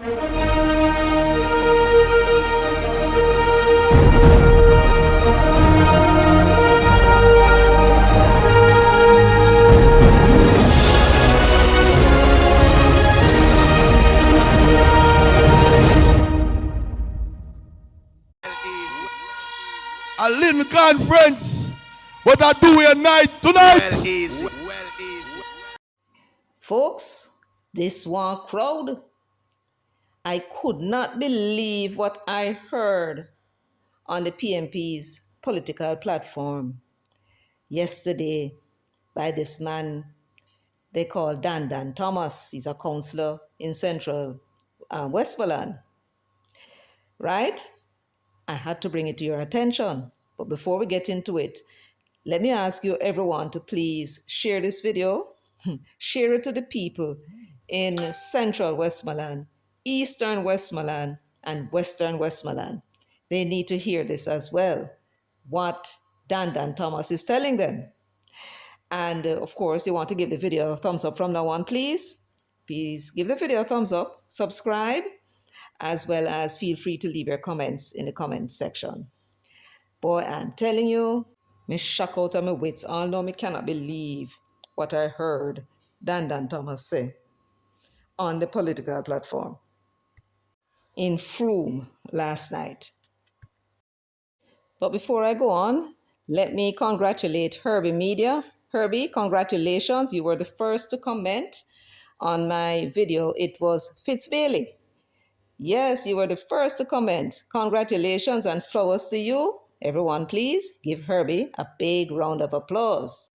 A little conference. What I do here night tonight? Folks, this one crowd. I could not believe what I heard on the PNP's political platform yesterday by this man they call Dan Thomas. He's a councillor in central Westmoreland, right? I had to bring it to your attention. But before we get into it, let me ask you everyone to please share this video, share it to the people in central Westmoreland, eastern Westmoreland, and western Westmoreland. They need to hear this as well, what Dan Thomas is telling them. And of course, you want to give the video a thumbs up from now on, please. Please give the video a thumbs up, subscribe, as well as feel free to leave your comments in the comments section. Boy, I'm telling you, me shock out of my wits. All know me cannot believe what I heard Dan Thomas say on the political platform in Frome last night. But before I go on, let me congratulate Herbie Media. Herbie, congratulations. You were the first to comment on my video. It was Fitz Bailey. Yes, you were the first to comment. Congratulations and flowers to you. Everyone, please give Herbie a big round of applause.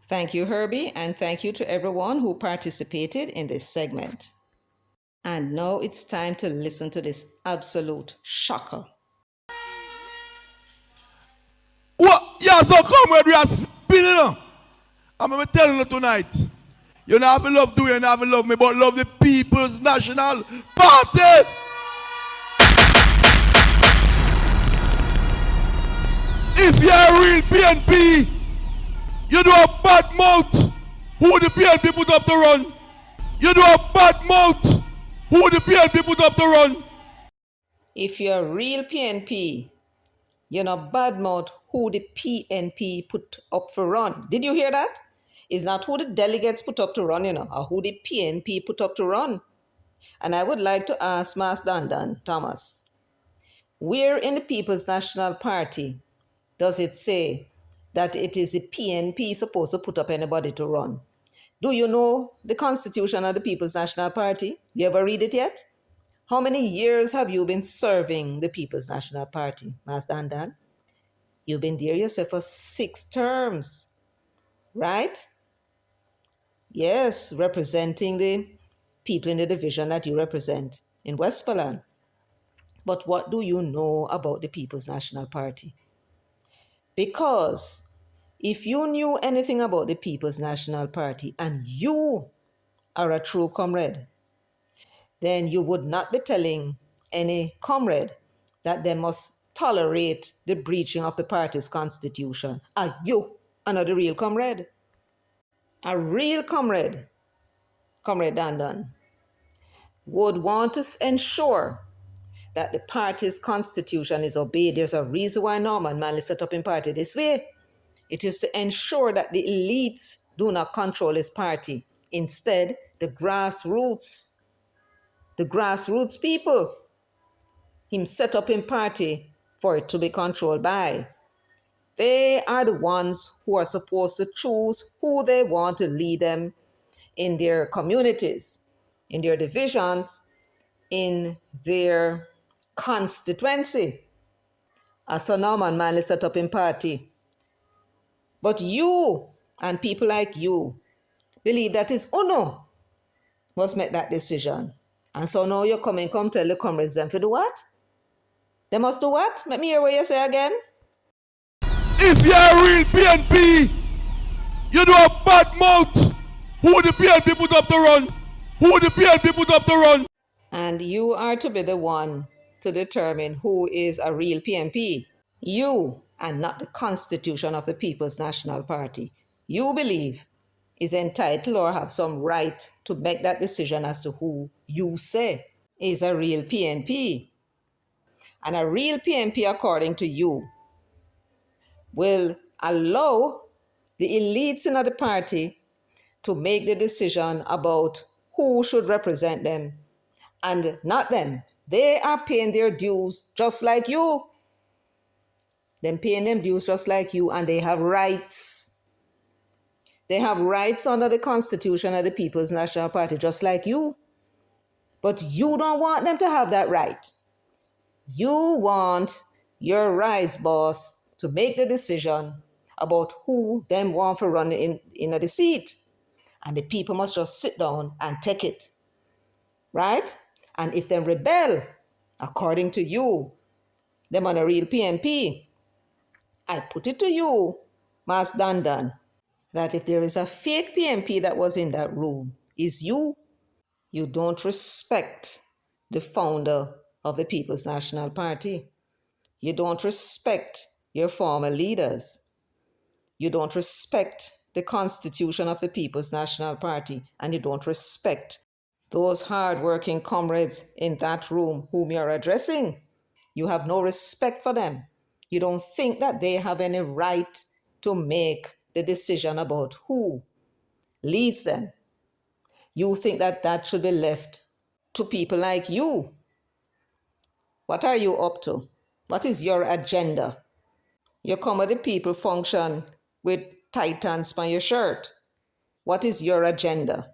Thank you, Herbie, and thank you to everyone who participated in this segment. And now it's time to listen to this absolute shocker. What? Yeah, so come where we are spinning up. I'm going to tell you tonight. You don't have to love do you don't have to love me, but love the People's National Party. If you're a real PNP, you do a bad mouth. Who the PNP put up to run? You do a bad mouth. Who the PNP put up to run? If you're a real PNP, you're not bad mouth who the PNP put up for run. Did you hear that? It's not who the delegates put up to run, or who the PNP put up to run. And I would like to ask Master Dan Thomas, where in the People's National Party does it say that it is the PNP supposed to put up anybody to run? Do you know the Constitution of the People's National Party? You ever read it yet? How many years have you been serving the People's National Party, Master Dan? You've been there yourself for 6 terms, right? Yes, representing the people in the division that you represent in Westmoreland. But what do you know about the People's National Party? Because if you knew anything about the People's National Party and you are a true comrade, then you would not be telling any comrade that they must tolerate the breaching of the party's constitution. Are you another real comrade? A real comrade, Comrade Dan, would want to ensure that the party's constitution is obeyed. There's a reason why Norman Manley set up his party this way. It is to ensure that the elites do not control his party. Instead, the grassroots people, him set up in party for it to be controlled by. They are the ones who are supposed to choose who they want to lead them in their communities, in their divisions, in their constituency. As Sir Norman Manley set up in party. But you and people like you believe that it's UNO must make that decision. And so now you're come tell the comrades them to do what? They must do what? Let me hear what you say again. If you're a real PNP, you do a bad mouth. Who the PNP put up to run? Who the PNP put up to run? And you are to be the one to determine who is a real PNP. You, and not the Constitution of the People's National Party. you believe is entitled or have some right to make that decision as to who you say is a real PNP. And a real PNP, according to you, will allow the elites in the party to make the decision about who should represent them and not them. They are paying their dues just like you. Them paying them dues just like you, and they have rights. They have rights under the Constitution of the People's National Party, just like you. But you don't want them to have that right. You want your rights boss to make the decision about who them want for run in the seat. And the people must just sit down and take it. Right? And if they rebel, according to you, them on a real PNP, I put it to you, Mas Dandan, that if there is a fake PNP that was in that room, is you. You don't respect the founder of the People's National Party. You don't respect your former leaders. You don't respect the Constitution of the People's National Party. And you don't respect those hard-working comrades in that room whom you're addressing. You have no respect for them. You don't think that they have any right to make the decision about who leads them. You think that that should be left to people like you. What are you up to? What is your agenda? You come at the people function with titans on your shirt. What is your agenda?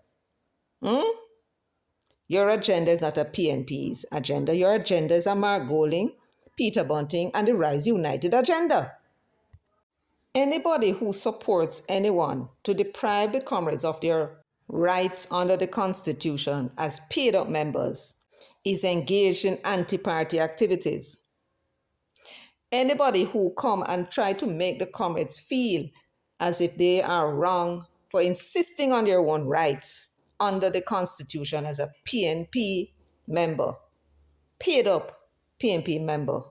Your agenda is not a PNP's agenda. Your agenda is a Mark Golding, Peter Bunting, and the Rise United agenda. Anybody who supports anyone to deprive the comrades of their rights under the Constitution as paid up members is engaged in anti-party activities. Anybody who come and try to make the comrades feel as if they are wrong for insisting on their own rights under the Constitution as a PNP member, paid up PNP member,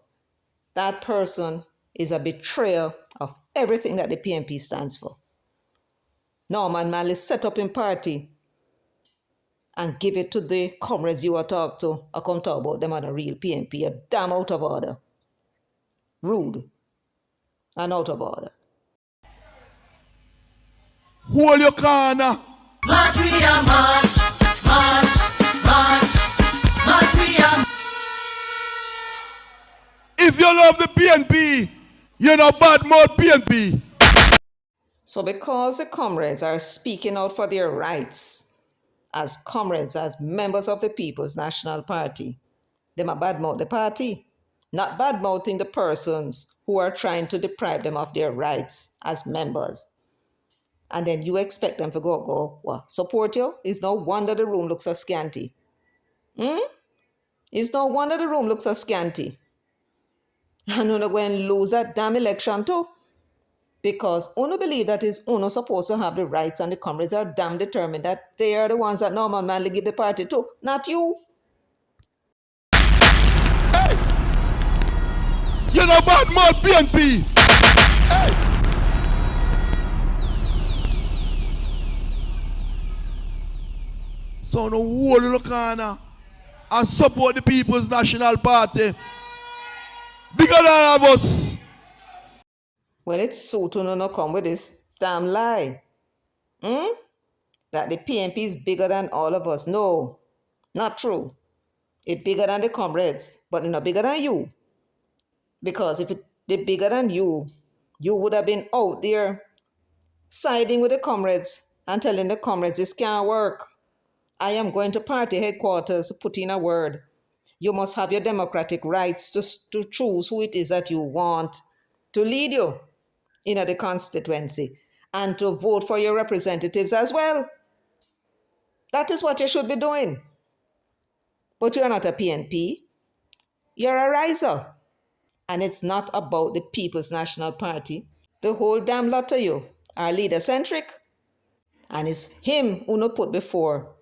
that person is a betrayer of everything that the PNP stands for. Norman Manley set up in party and give it to the comrades you are talk to or come talk about them on a real PNP. You're damn out of order. Rude and out of order. Hold your corner. March, we are march, march, march, march, we are. If you love the PNP, you're not bad mouth PNP. So because the comrades are speaking out for their rights as comrades, as members of the People's National Party, they might badmouth the party, not badmouthing the persons who are trying to deprive them of their rights as members. And then you expect them to go, what, support you? It's no wonder the room looks so scanty. It's no wonder the room looks so scanty. And you're going to lose that damn election too. Because Uno believe that is Uno supposed to have the rights, and the comrades are damn determined that they are the ones that Norman Manley give the party to, not you. Hey! You're not bad mouth PNP. Hey! So no whole little corner and support the People's National Party. Bigger than all of us. Well, it's so to no come with this damn lie. That the PNP is bigger than all of us. No, not true. It's bigger than the comrades, but it's not bigger than you. Because if it's bigger than you, you would have been out there siding with the comrades and telling the comrades this can't work. I am going to party headquarters to put in a word. You must have your democratic rights to choose who it is that you want to lead you in the constituency and to vote for your representatives as well. That is what you should be doing. But you're not a PNP. You're a riser. And it's not about the People's National Party. The whole damn lot of you are leader-centric. And it's him who no put before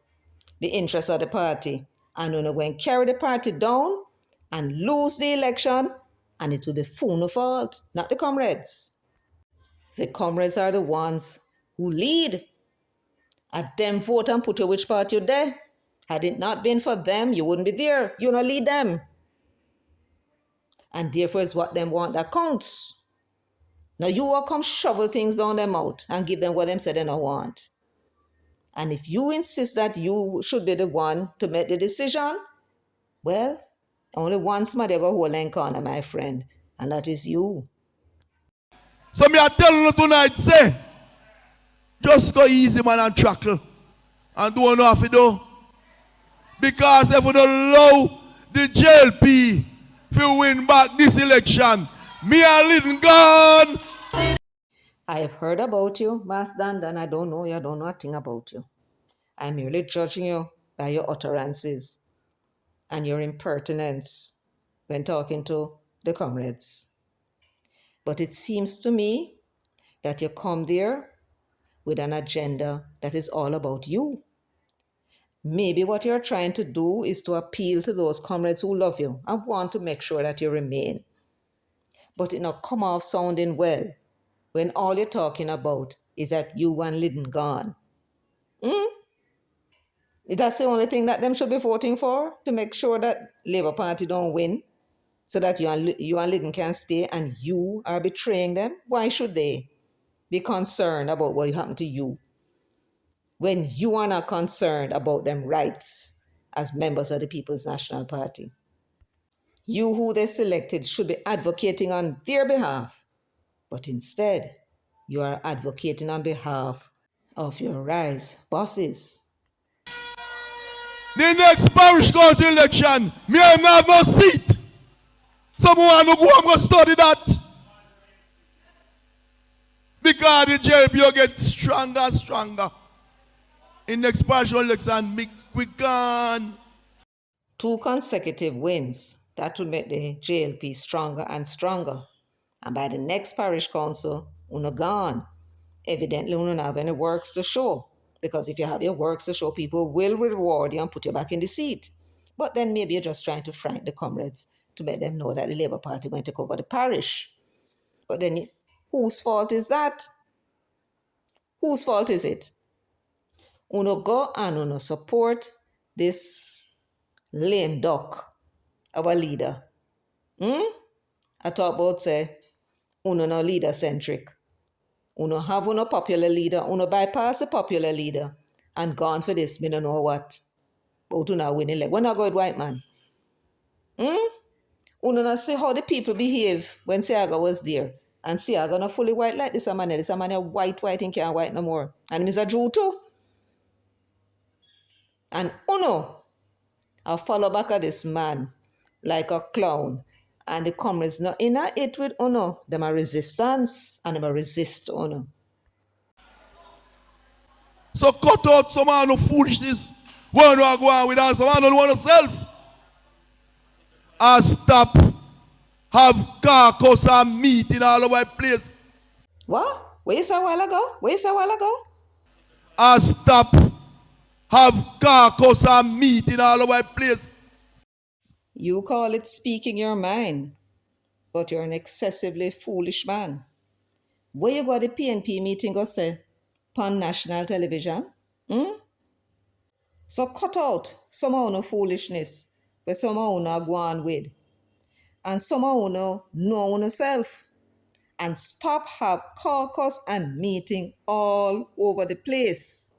the interests of the party. And who no go and carry the party down and lose the election. And it will be Funo fault, not the comrades. The comrades are the ones who lead. At them vote and put you which part you're there. Had it not been for them, you wouldn't be there. You don't lead them. And therefore it's what them want that counts. Now you will come shovel things down their mouth and give them what them said they don't want. And if you insist that you should be the one to make the decision, well, only one somebody go hold in corner, my friend, and that is you. So me I tell you tonight, say, just go easy man and truckle. And do what you have to do. Because if you don't allow the JLP to win back this election, me and Lyndon gone. I have heard about you, Master Dandan. I don't know you. I don't know a thing about you. I'm merely judging you by your utterances and your impertinence when talking to the comrades. But it seems to me that you come there with an agenda that is all about you. Maybe what you're trying to do is to appeal to those comrades who love you and want to make sure that you remain. But it not come off sounding well when all you're talking about is that you and Lyndon gone. That's the only thing that them should be voting for, to make sure that Labour Party don't win, so that you and Lyndon can stay, and you are betraying them. Why should they be concerned about what happened to you when you are not concerned about them rights as members of the People's National Party? You who they selected should be advocating on their behalf, but instead you are advocating on behalf of your rise bosses. The next parish council election, me I have no seat. Someone who go and go study that. Because the JLP will get stronger and stronger. In next parish election, we gone. 2 consecutive wins, that will make the JLP stronger and stronger. And by the next parish council, uno gone. Evidently, uno don't have any works to show. Because if you have your works to show, people will reward you and put you back in the seat. But then maybe you're just trying to frighten the comrades to make them know that the Labour Party went to take over the parish. But then whose fault is that? Whose fault is it? Uno go and uno support this lame duck, our leader. I talk about say, uno no leader centric. Uno have uno popular leader, uno bypass the popular leader and gone for this, me don't know what. But uno win elect. When I go with white man. Uno not see how the people behave when Siaga was there. And Siaga not fully white like this man. This man white and can't white no more. And Mr. Jew too. And uno, I follow back at this man like a clown. And the comrades not in it with uno. Them a resistance and them a resist uno. So cut out some of the foolishness. When you go on with us, some don't want to self. And stop. Have carcass and meat in all over the place. What? Where you say a while ago? And stop. Have carcass and meat in all over the place. You call it speaking your mind, but you're an excessively foolish man. Where you go to the PNP meeting go say, on national television? So cut out some of no foolishness where some of no go on with. And some of no know yourself. And stop have caucus and meeting all over the place.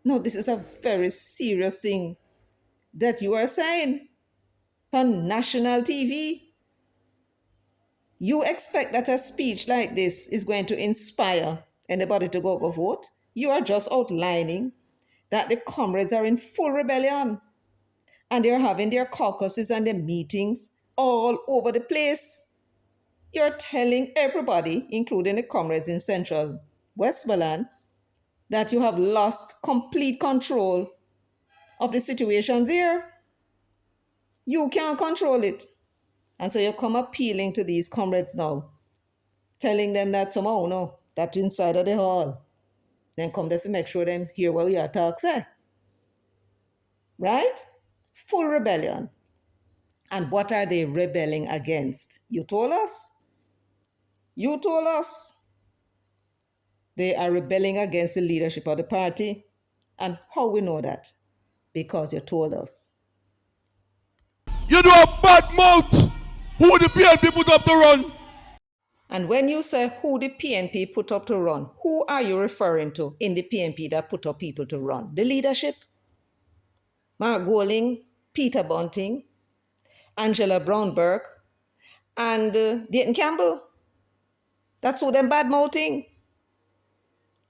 No, this is a very serious thing that you are saying on national TV. You expect that a speech like this is going to inspire anybody to go vote? You are just outlining that the comrades are in full rebellion and they're having their caucuses and their meetings all over the place. You're telling everybody, including the comrades in central Westmoreland, that you have lost complete control of the situation there. You can't control it. And so you come appealing to these comrades now, telling them that somehow, no, that's inside of the hall. Then come there to make sure them hear what your talk say. Right? Full rebellion. And what are they rebelling against? You told us. They are rebelling against the leadership of the party. And how we know that? Because you told us. You do a bad mouth who the PNP put up to run. And when you say who the PNP put up to run, who are you referring to in the PNP that put up people to run? The leadership? Mark Goling, Peter Bunting, Angela Brownberg, and Dayton Campbell. That's who them bad mouthing.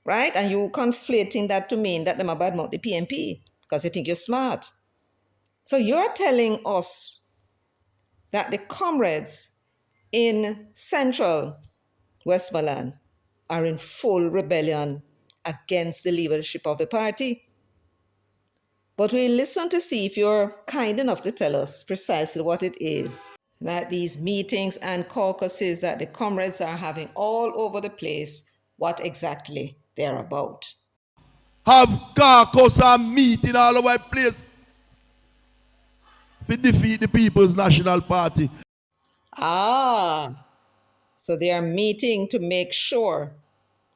Right? And you conflating that to mean that them are bad mouth the PNP because you think you're smart. So you're telling us that the comrades in central Westmoreland are in full rebellion against the leadership of the party. But we'll listen to see if you're kind enough to tell us precisely what it is that these meetings and caucuses that the comrades are having all over the place, what exactly they're about. Have caucus and meeting all over the place to defeat the People's National Party. So they are meeting to make sure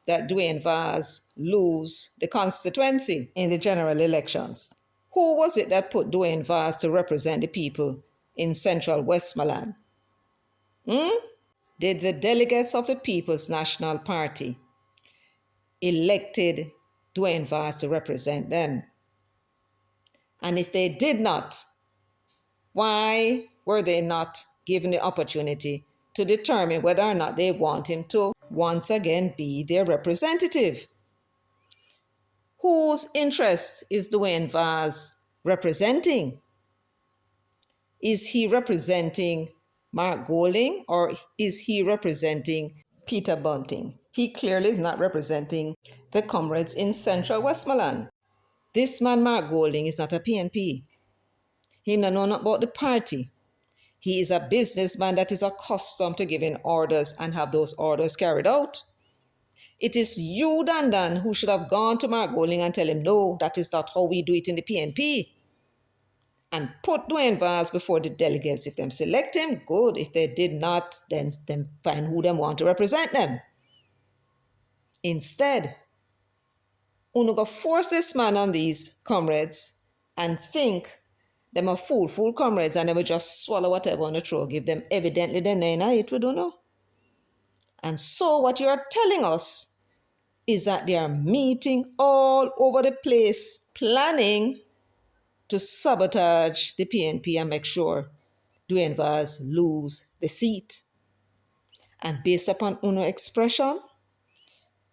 that Dwayne Vaz lose the constituency in the general elections. Who was it that put Dwayne Vaz to represent the people in central Westmoreland? Did the delegates of the People's National Party elected Dwayne Vaz to represent them? And if they did not, why were they not given the opportunity to determine whether or not they want him to once again be their representative? Whose interest is Dwayne Vaz representing? Is he representing Mark Goling or is he representing Peter Bunting? He clearly is not representing the comrades in central Westmoreland. This man, Mark Goling, is not a PNP. He doesn't know about the party. He is a businessman that is accustomed to giving orders and have those orders carried out. It is you, Dandan, who should have gone to Mark Goling and tell him, no, that is not how we do it in the PNP. And put Dwayne Vaz before the delegates. If them select him, good. If they did not, then find who them want to represent them. Instead, uno go force this man on these comrades and think them are fool comrades and they will just swallow whatever on the throat, give them evidently them in it, we don't know. And so what you're telling us is that they are meeting all over the place, planning to sabotage the PNP and make sure Dwayne Vaz lose the seat. And based upon Uno expression,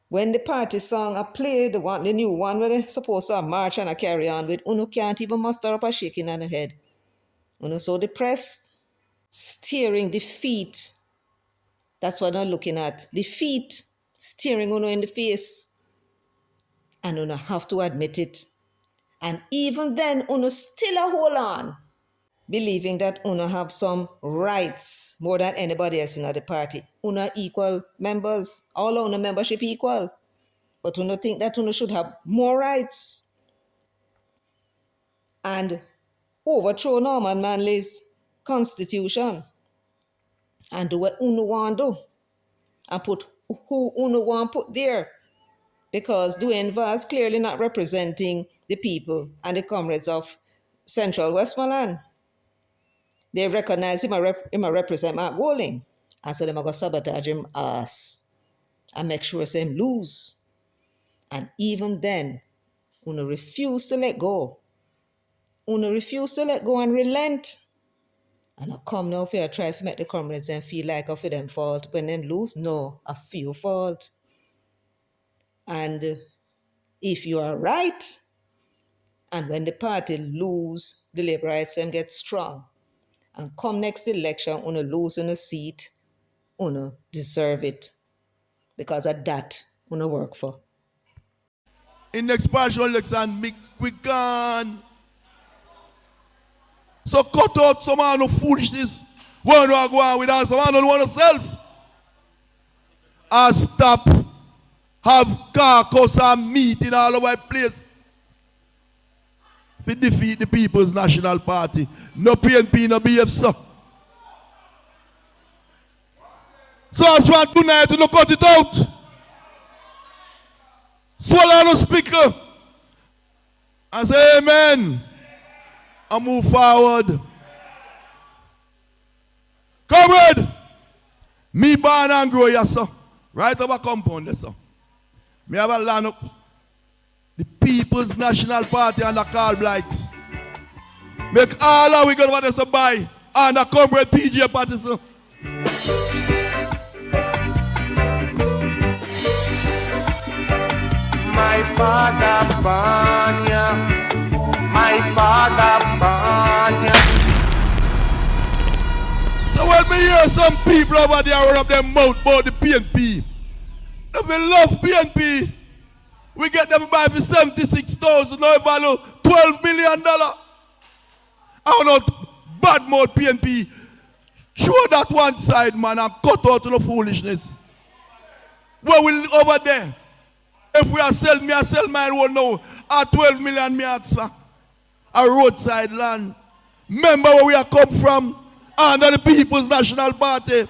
when the party song are played, the new one where they're supposed to march and carry on with, Uno can't even muster up a shaking on the head. Uno so depressed, staring defeat. That's what I'm looking at. Defeat, staring Uno in the face. And Uno have to admit it. And even then, Uno still a hold on, believing that Uno have some rights more than anybody else in the party. Uno equal members, all Uno membership equal. But Uno think that Uno should have more rights. And overthrow Norman Manley's constitution. And do what Uno want to do. And put who Uno want put there. Because Dwayne Vaz clearly not representing the people and the comrades of central Westmoreland. They recognize him a represent Mark Goling. And so they are going to sabotage him ass and make sure him lose. And even then, Uno refuse to let go. Uno refuse to let go and relent. And I come now for try to make the comrades and feel like for them fault. When them lose, no, a few fault. And if you are right, and when the party lose, the labor rights them get strong. And come next election, Uno lose on a seat, Uno deserve it. Because of that, Uno work for. In next partial election, we gone. So cut out some of the foolishness. When we go on with us, some of them want to self. And stop. Have caucus and meeting all over the place. To defeat the People's National Party. No PNP, no BF, so. So as for tonight, you cut it out. swallow the speaker and say amen and move forward. Comrade, me born and grow here, sir. Right over compound there, sir. Me have a land up the People's National Party and the Carl Blight. Make all of we go over there to buy and the comrade PJ party, sir. My father born ya. My father born ya. So when me hear some people over there run up their mouth about the PNP, if we love PNP, we get them buy for 76,000, now it value $12 million. I want not bad mouth PNP. Show that one side, man, and cut out the foolishness. Well, we over there. If we are selling, me I sell mine one now. At 12 million, me ask for a roadside land. Remember where we are come from? Under the People's National Party.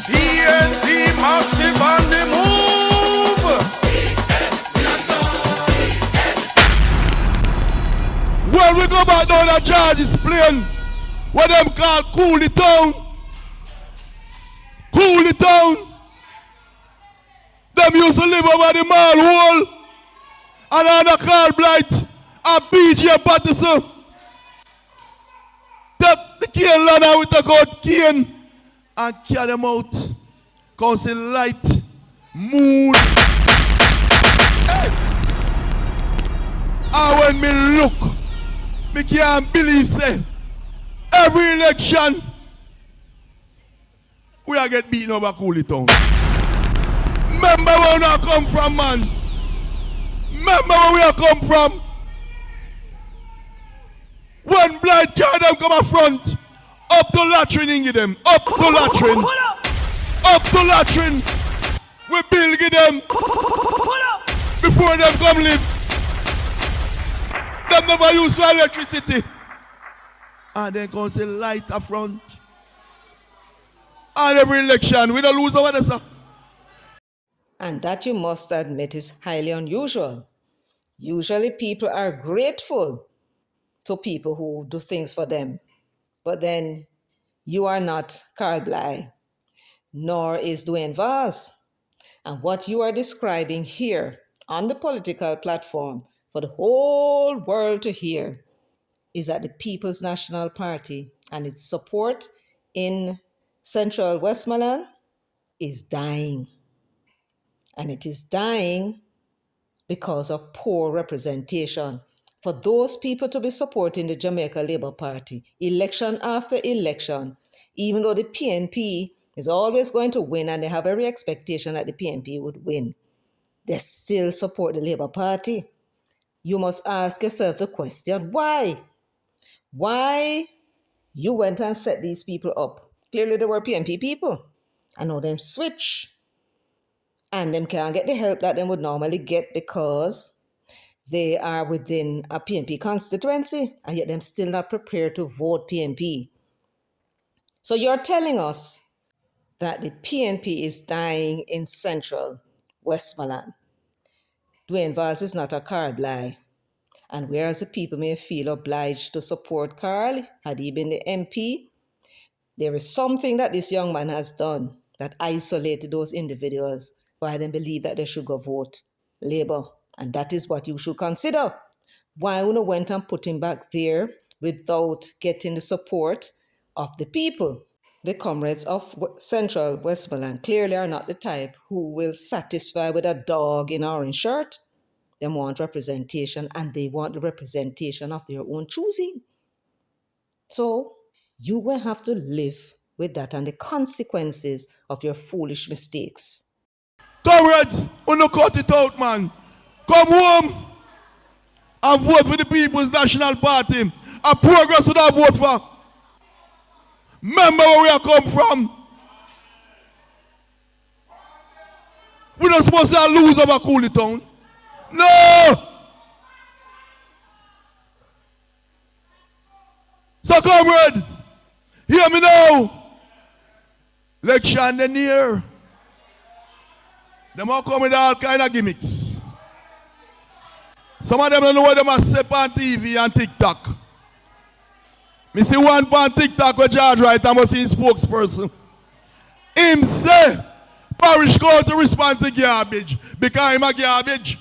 PNP massive on the move. When we go back down the George's Plain, what them call Cool the Town. Cool the Town. Them used to live over the mall wall. And on the Carl Blight and BJ Patterson. Take the cane land and we take out cane and carry them out. Council light, moon. Hey. And when me look, me can't believe say every election we are get beaten over Cooley Town. Remember where we are come from, man. Remember where we are come from. When blind carry them come up front, up to latrine in them, up to latrine, up to latrine. We build them before them come live. Them never use for electricity. And then come say light up front. And every election, we don't lose over there, sir. And that you must admit is highly unusual. Usually people are grateful to people who do things for them. But then you are not Carl Bly, nor is Dwayne Vaz. And what you are describing here on the political platform for the whole world to hear is that the People's National Party and its support in Central Westmoreland is dying. And it is dying because of poor representation. For those people to be supporting the Jamaica Labour Party, election after election, even though the PNP is always going to win and they have every expectation that the PNP would win, they still support the Labour Party. You must ask yourself the question, why? Why you went and set these people up? Clearly they were PNP people. I know them switch. And them can't get the help that they would normally get because they are within a PNP constituency, and yet them still not prepared to vote PNP. So you're telling us that the PNP is dying in Central Westmoreland. Dwayne Vaz is not a Carl Bly. And whereas the people may feel obliged to support Carl, had he been the MP, there is something that this young man has done that isolated those individuals why they believe that they should go vote Labour. And that is what you should consider. Why we went and put him back there without getting the support of the people? The comrades of Central Westmoreland clearly are not the type who will satisfy with a dog in an orange shirt. They want representation, and they want the representation of their own choosing. So you will have to live with that and the consequences of your foolish mistakes. Comrades, we don't cut it out, man. Come home and vote for the People's National Party. A progress would have vote for. Remember where we are come from. We're not supposed to lose over Cooley Town. No! So comrades, hear me now. Election the near. Them all come with all kind of gimmicks. Some of them don't know what they must say on TV and TikTok. Me see one on TikTok with George Wright, I must see his spokesperson. Him say, parish council response to garbage because him a garbage.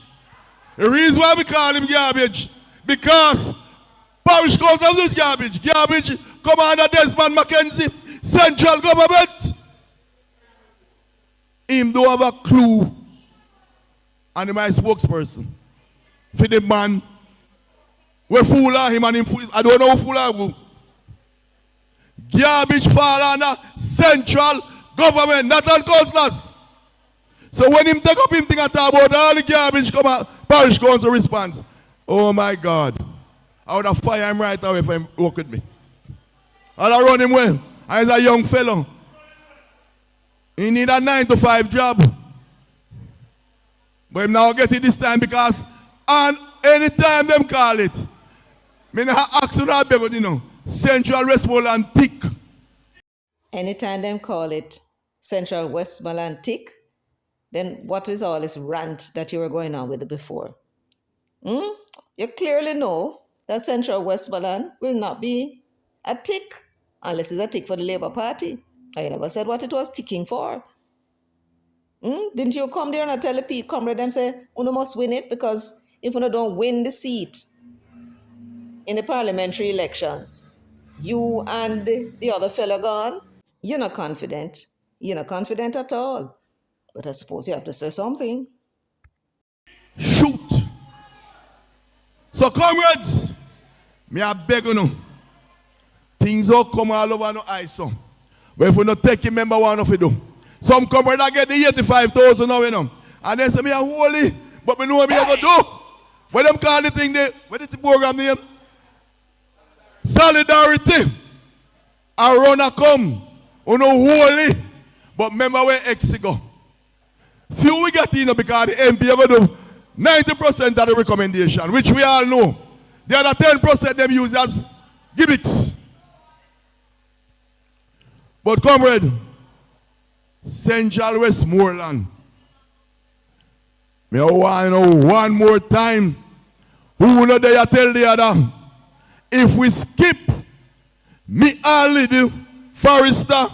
The reason why we call him garbage, because parish council is garbage. Garbage come under Desmond McKenzie, central government. Him don't have a clue. And him my spokesperson. For the man, we fool him and him fool. I don't know who fool him. Garbage fall under central government, not on councillors. So when him take up him thing and talk about all the garbage come out, parish council response. Oh my God. I would have fired him right away if he work with me. I'll run him well. And he's a young fellow. He need a 9-to-5 job. But him now get it this time because and anytime them call it, me not ask you that beg you know. Central Westmoreland tick. Anytime them call it Central Westmoreland tick, then what is all this rant that you were going on with before? You clearly know that Central Westmoreland will not be a tick unless it's a tick for the Labour Party. I never said what it was ticking for. Didn't you come there and tell the people, comrade, them say, you must win it because if you don't win the seat in the parliamentary elections, you and the other fellow gone, you're not confident. You're not confident at all. But I suppose you have to say something. Shoot. So comrades, me I beg you know, things all come all over no eyes so. But if we not take it, remember one of it do. Some comrades get the 85,000 now, you know. And they say me are holy, but me know what me ever do. What them call the thing there? What is the program name? Solidarity. I run a come. You know holy. But remember where X go. Few we get in because the MP ever do 90% of the recommendation, which we all know. The other 10% them use as gimmicks. But comrade, Central Westmoreland, me want to know one more time, who know they tell the other, if we skip me Ali the Forrester,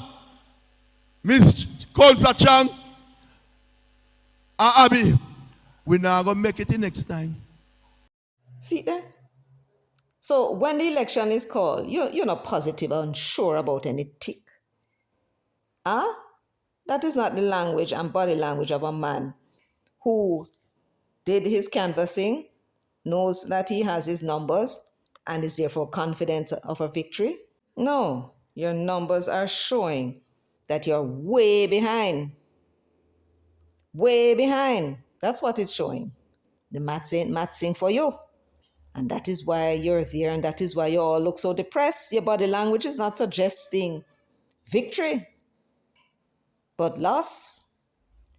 Miss Colsa Chang, and Abby, we're not going to make it the next time. See there? So when the election is called, you're not positive or unsure about any tick. That is not the language and body language of a man who did his canvassing, knows that he has his numbers, and is therefore confident of a victory. No, your numbers are showing that you're way behind. Way behind. That's what it's showing. The maths ain't mathsing for you. And that is why you're there, and that is why you all look so depressed. Your body language is not suggesting victory, but loss.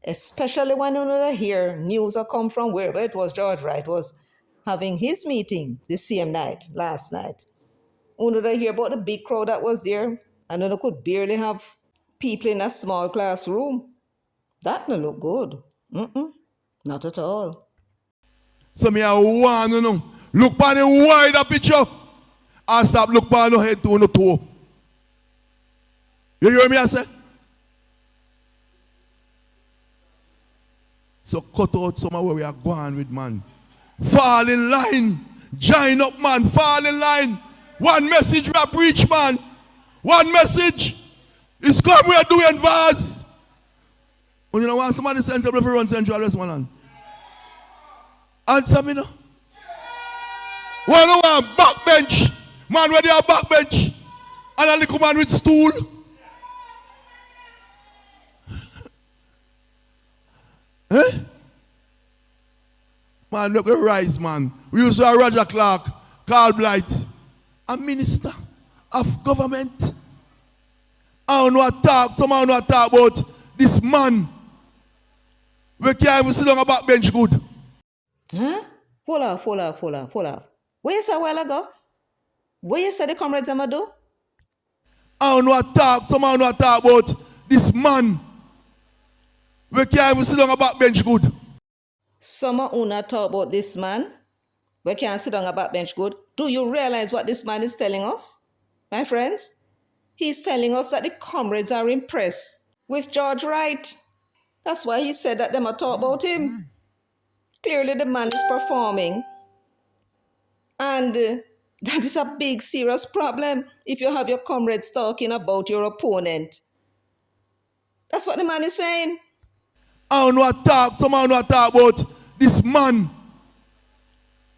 Especially when you hear news that come from wherever it was George Wright was having his meeting the same night, last night. You hear about the big crowd that was there, and you could barely have people in a small classroom. That don't look good. Not at all. So me I want to know, look on the wider picture and stop look on the head to the toe. You hear me I say? So cut out some of where we are going with, man. Fall in line. Join up, man. Fall in line. One message we are preach, man. One message is come we are doing vase. You know what? Somebody sensible for run Central Westmoreland. Answer me now. One backbench. Man where they are backbench. And a little man with stool. Eh? Man, look at Rice, man. We used to have Roger Clark, Carl Blight, a minister of government. I don't know what talk, someone know what talk about this man. We can't even sit on a backbench good. Huh? Hold off. Where you say a while ago? Where you say the comrades am do? I don't know what talk, someone know what talk about this man, we can't even sit down a backbench good. Some of una talk about this man. We can't sit on a backbench good. Do you realize what this man is telling us, my friends? He's telling us that the comrades are impressed with George Wright. That's why he said that them are talk about him. Clearly the man is performing. And that is a big, serious problem if you have your comrades talking about your opponent. That's what the man is saying. I don't know what talk, someone know talk about this man.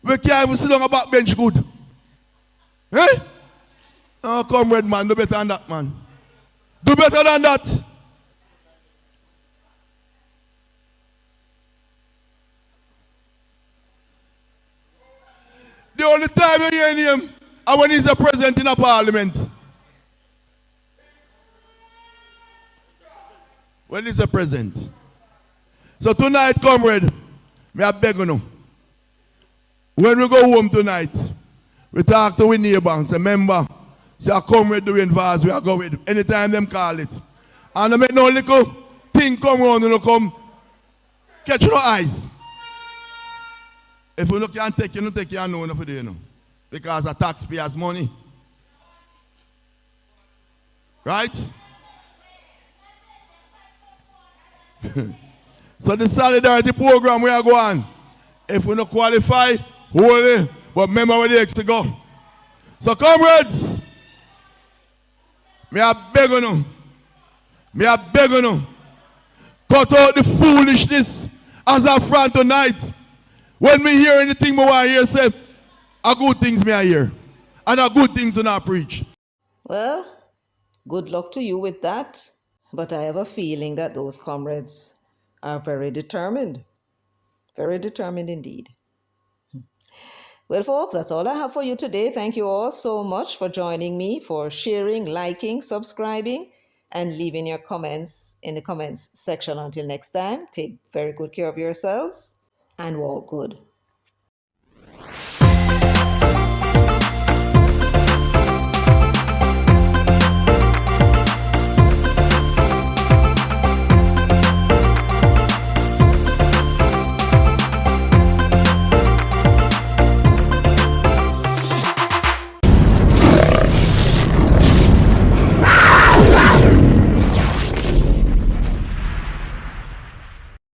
We can't even sit on a backbench good. Eh? Oh, comrade man, do better than that, man. Do better than that. The only time you hear him is when he's a president in a parliament. When he's a president. So tonight, comrade, may I beg you. When we go home tonight, we talk to our neighbor and say, remember, say a comrade doing vase, we are going with anytime them call it. And I make no little thing come around and come catch your eyes. If you can't take you, take your no for you know. Because the taxpayers' money. Right? So the solidarity program we are going. If we don't qualify, hold it. But remember where the next to go. So comrades, may I beg you, may I beg you, cut out the foolishness as a front tonight. When we hear anything more I hear say, a good things may I hear. And a good things do not preach. Well, good luck to you with that. But I have a feeling that those comrades are very determined. Very determined indeed. Well, folks, that's all I have for you today. Thank you all so much for joining me, for sharing, liking, subscribing, and leaving your comments in the comments section. Until next time, take very good care of yourselves and walk good.